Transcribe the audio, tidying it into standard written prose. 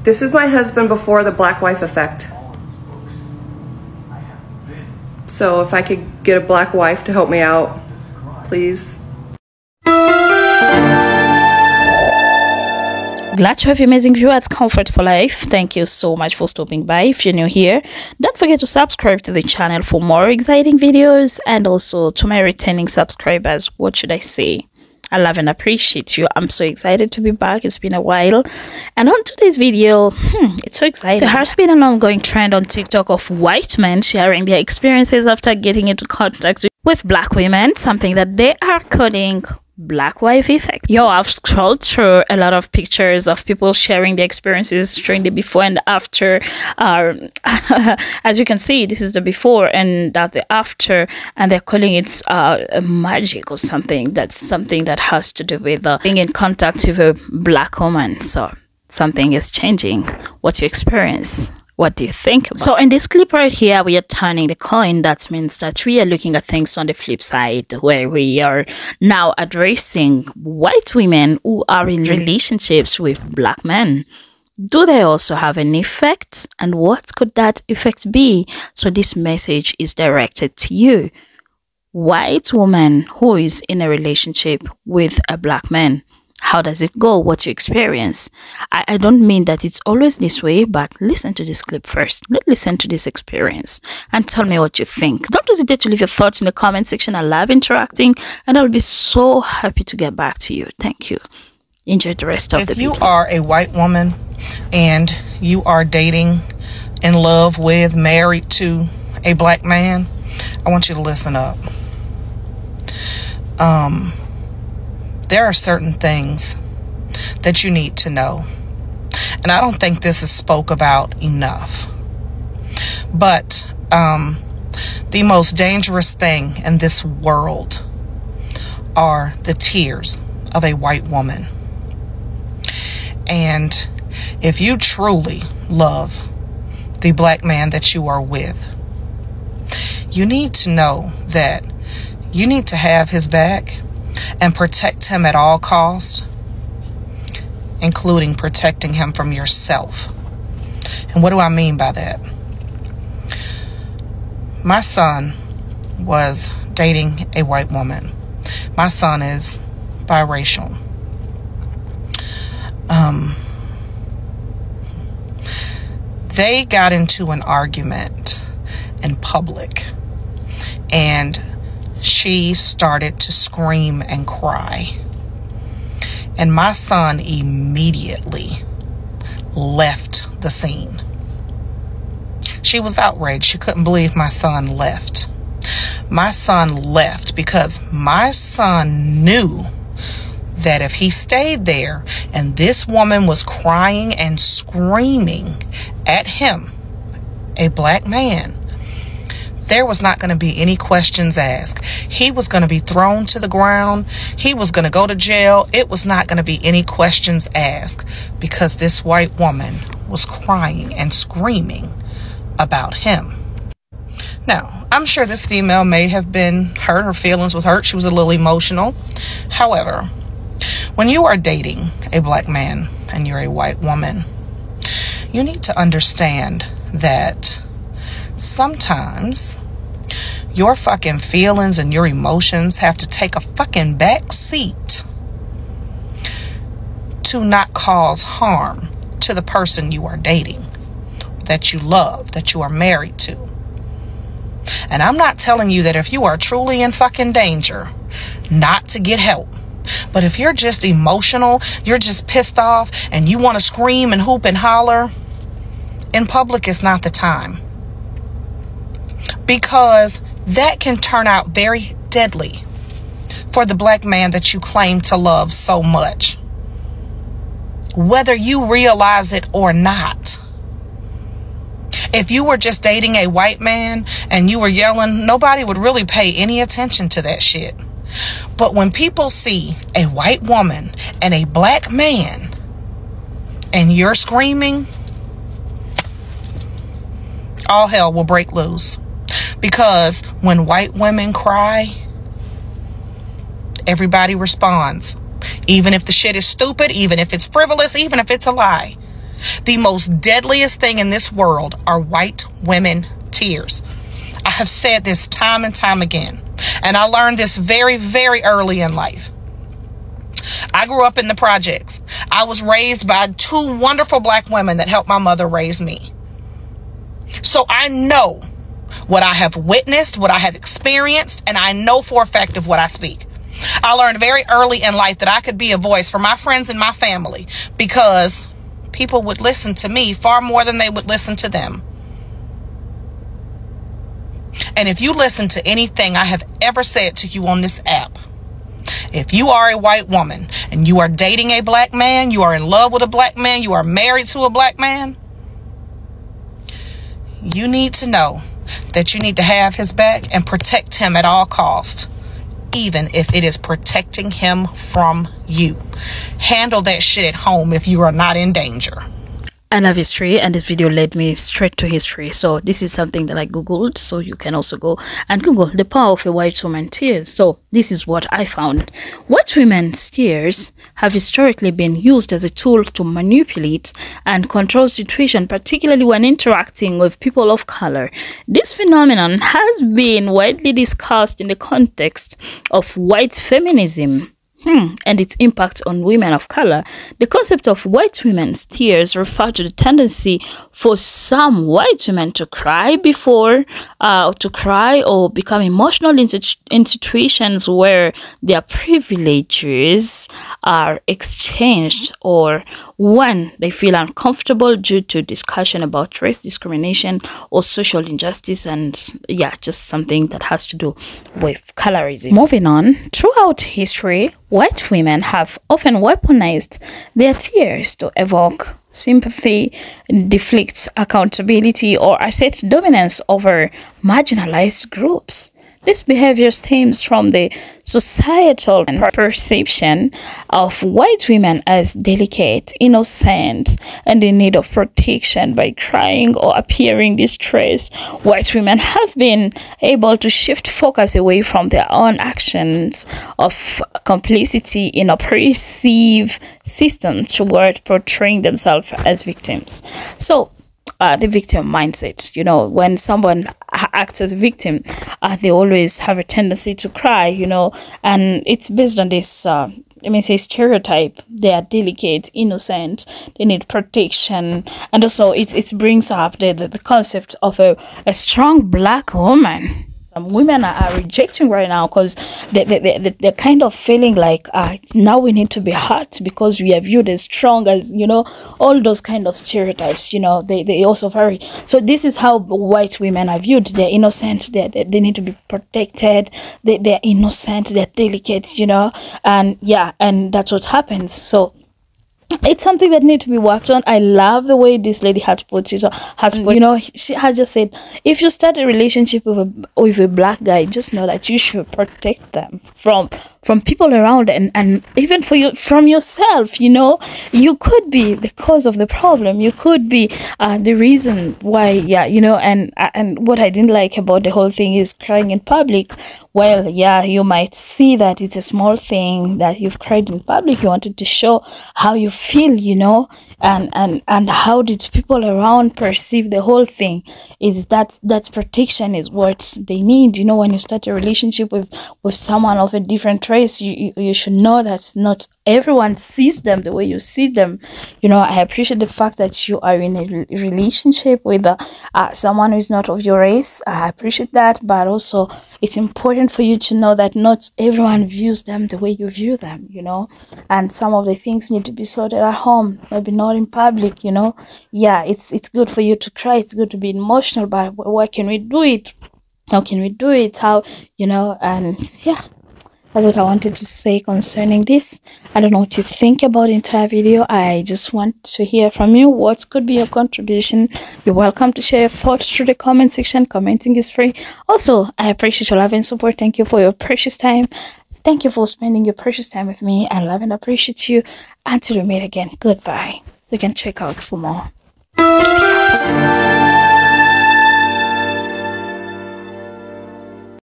This is my husband before the black wife effect. So if I could get a black wife to help me out, please. Glad to have you amazing view at Comfort for Life. Thank you so much for stopping by. If you're new here, don't forget to subscribe to the channel for more exciting videos, and also to my returning subscribers, what should I say? I love and appreciate you. I'm so excited to be back. It's been a while. And on today's video, it's so exciting. There has been an ongoing trend on TikTok of white men sharing their experiences after getting into contact with black women, something that they are calling black wife effect. Yo, I've scrolled through a lot of pictures of people sharing their experiences during the before and after. As you can see, this is the before and the after, and they're calling it magic or something. That's something that has to do with being in contact with a black woman. So something is changing. What's your experience? What do you think? So in this clip right here, we are turning the coin. That means that we are looking at things on the flip side, where we are now addressing white women who are in relationships with black men. Do they also have an effect? And what could that effect be? So this message is directed to you. White woman who is in a relationship with a black man. How does it go? What's your experience? I don't mean that it's always this way, but listen to this clip first. Listen to this experience and tell me what you think. Don't hesitate to leave your thoughts in the comment section. I love interacting, and I'll be so happy to get back to you. Thank you. Enjoy the rest of the video. If you are a white woman and you are dating, in love with, married to a black man, I want you to listen up. There are certain things that you need to know. And I don't think this is spoke about enough. But the most dangerous thing in this world are the tears of a white woman. And if you truly love the black man that you are with, you need to know that you need to have his back and protect him at all costs, including protecting him from yourself. And what do I mean by that? My son was dating a white woman. My son is biracial. They got into an argument in public, and she started to scream and cry. And my son immediately left the scene. She was outraged. She couldn't believe my son left. My son left because my son knew that if he stayed there and this woman was crying and screaming at him, a black man, there was not going to be any questions asked. He was going to be thrown to the ground. He was going to go to jail. It was not going to be any questions asked because this white woman was crying and screaming about him. Now, I'm sure this female may have been hurt. Her feelings was hurt. She was a little emotional. However, when you are dating a black man and you're a white woman, you need to understand that sometimes your fucking feelings and your emotions have to take a fucking back seat to not cause harm to the person you are dating, that you love, that you are married to. And I'm not telling you that if you are truly in fucking danger, not to get help. But if you're just emotional, you're just pissed off, and you want to scream and hoop and holler, in public is not the time. Because that can turn out very deadly for the black man that you claim to love so much, whether you realize it or not. If you were just dating a white man and you were yelling, nobody would really pay any attention to that shit. But when people see a white woman and a black man and you're screaming, all hell will break loose. Because when white women cry, everybody responds. Even if the shit is stupid, even if it's frivolous, even if it's a lie. The most deadliest thing in this world are white women tears. I have said this time and time again, and I learned this very, very early in life. I grew up in the projects. I was raised by two wonderful black women that helped my mother raise me. So I know what I have witnessed, what I have experienced, and I know for a fact of what I speak. I learned very early in life that I could be a voice for my friends and my family because people would listen to me far more than they would listen to them. And if you listen to anything I have ever said to you on this app, if you are a white woman and you are dating a black man, you are in love with a black man, you are married to a black man, you need to know that you need to have his back and protect him at all costs, even if it is protecting him from you. Handle that shit at home if you are not in danger. I love history, and this video led me straight to history. So this is something that I googled, so you can also go and google the power of a white woman's tears. So this is what I found. White women's tears have historically been used as a tool to manipulate and control situations, particularly when interacting with people of color. This phenomenon has been widely discussed in the context of white feminism and its impact on women of color. The concept of white women's tears refers to the tendency for some white women to cry or become emotional in situations where their privileges are exchanged, or when they feel uncomfortable due to discussion about race discrimination or social injustice, and yeah, just something that has to do with colorism. Moving on, throughout history, white women have often weaponized their tears to evoke sympathy, deflect accountability, or assert dominance over marginalized groups. This behavior stems from the societal perception of white women as delicate, innocent, and in need of protection. By crying or appearing distressed, white women have been able to shift focus away from their own actions of complicity in oppressive system toward portraying themselves as victims. So the victim mindset, you know, when someone acts as a victim, they always have a tendency to cry, you know, and it's based on this let me say stereotype. They are delicate, innocent, they need protection, and also it brings up the concept of a strong black woman. Some women are rejecting right now because they're kind of feeling like now we need to be hurt because we are viewed as strong, as, you know, all those kind of stereotypes, you know, they also vary. So this is how white women are viewed. They're innocent, they need to be protected, they're innocent, they're delicate, you know, and yeah, and that's what happens. So it's something that needs to be worked on. I love the way this lady has put it. You know, she has just said, if you start a relationship with a black guy, just know that you should protect them from people around, and even from yourself. You know, you could be the cause of the problem. You could be the reason why. Yeah, you know. And what I didn't like about the whole thing is crying in public. Well, yeah, you might see that it's a small thing that you've cried in public. You wanted to show how you feel, you know, and how did people around perceive the whole thing. Is that protection is what they need. You know, when you start a relationship with someone of a different race, you should know that not everyone sees them the way you see them. You know, I appreciate the fact that you are in a relationship with someone who is not of your race. I appreciate that, but also it's important for you to know that not everyone views them the way you view them, you know, and some of the things need to be sorted at home, maybe not in public, you know. Yeah, it's good for you to cry, it's good to be emotional, but why can we do it? How can we do it? How, you know, and yeah. That's what I wanted to say concerning this. I don't know what you think about the entire video. I just want to hear from you. What could be your contribution? You're welcome to share your thoughts through the comment section. Commenting is free. Also, I appreciate your love and support. Thank you for your precious time. Thank you for spending your precious time with me. I love and appreciate you. Until we meet again, goodbye. You can check out for more videos.